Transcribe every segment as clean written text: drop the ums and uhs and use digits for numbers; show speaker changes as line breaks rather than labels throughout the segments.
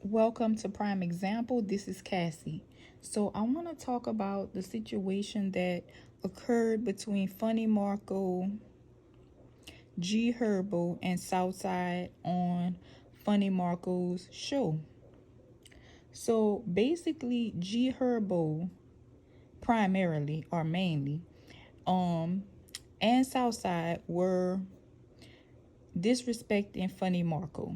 Welcome to Prime Example. This is Cassie. So I want to talk about the situation that occurred between Funny Marco, Gherbo, and Southside on Funny Marco's show. So basically, Gherbo primarily or mainly, and Southside were disrespecting Funny Marco.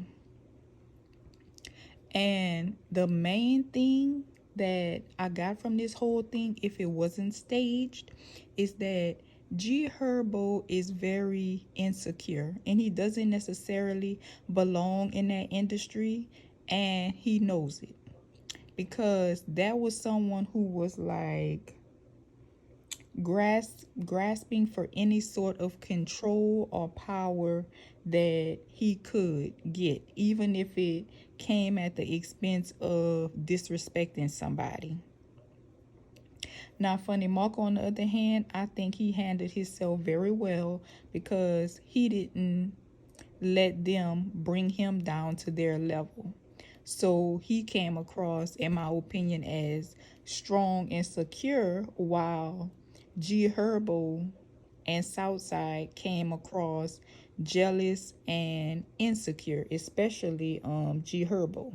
And the main thing that I got from this whole thing, if it wasn't staged, is that Gherbo is very insecure and he doesn't necessarily belong in that industry, and he knows it, because that was someone who was like grasping for any sort of control or power that he could get, even if it came at the expense of disrespecting somebody. Now, Funny Marco, on the other hand, I think he handled himself very well, because he didn't let them bring him down to their level. So he came across, in my opinion, as strong and secure, while Gherbo and Southside came across jealous and insecure, especially Gherbo.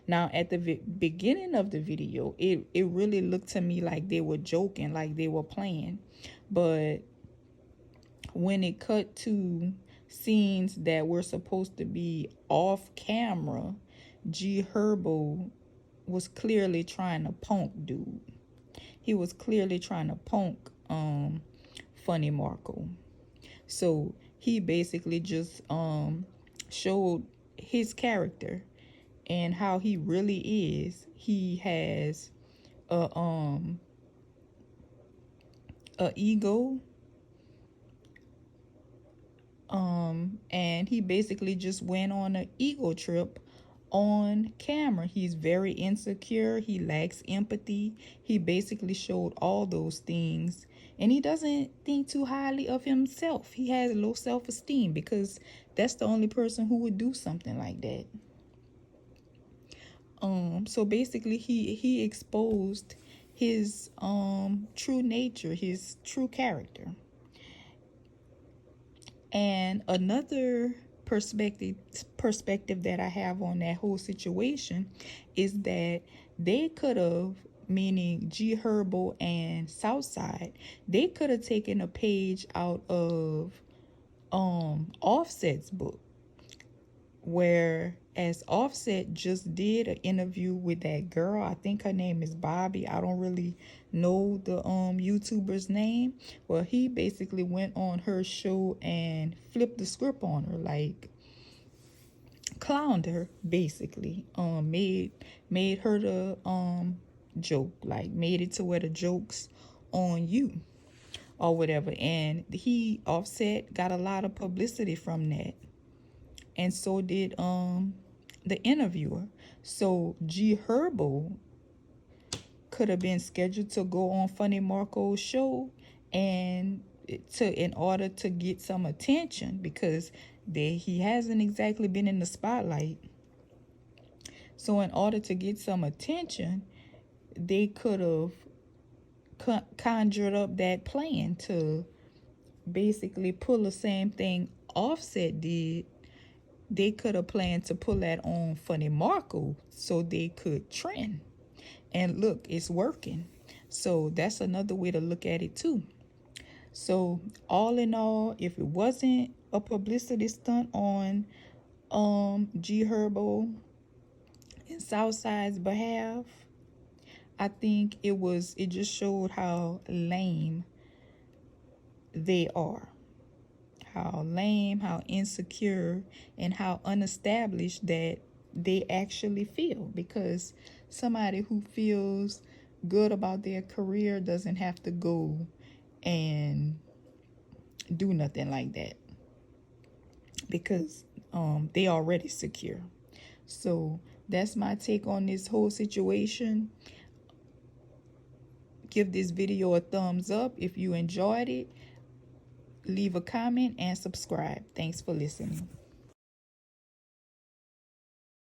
Now, at the beginning of the video, it really looked to me like they were joking, like they were playing. But when it cut to scenes that were supposed to be off camera, Gherbo was clearly trying to punk dude. He was clearly trying to punk Funny Marco. So he basically just showed his character and how he really is. He has a ego, and he basically just went on an ego trip on camera. He's very insecure. He lacks empathy. He basically showed all those things, and he doesn't think too highly of himself. He has low self-esteem, because that's the only person who would do something like that. So basically he exposed his true nature, his true character. And another perspective that I have on that whole situation is that they could have, meaning Gherbo and Southside, they could have taken a page out of Offset's book, where as Offset just did an interview with that girl. I think her name is Bobby. I don't really know the YouTuber's name. Well, he basically went on her show and flipped the script on her, like clowned her, basically. Made her the joke, like made it to where the joke's on you or whatever. And Offset got a lot of publicity from that, and so did the interviewer. So Gherbo could have been scheduled to go on Funny Marco's show, and in order to get some attention, because he hasn't exactly been in the spotlight. So in order to get some attention, they could have conjured up that plan to basically pull the same thing Offset did. They could have planned to pull that on Funny Marco so they could trend. And look, it's working. So that's another way to look at it too. So all in all, if it wasn't a publicity stunt on Gherbo and Southside's behalf, I think it just showed how lame they are. How lame, how insecure, and how unestablished that they actually feel. Because somebody who feels good about their career doesn't have to go and do nothing like that, because they already secure. So that's my take on this whole situation. Give this video a thumbs up if you enjoyed it. Leave a comment and subscribe. Thanks for listening.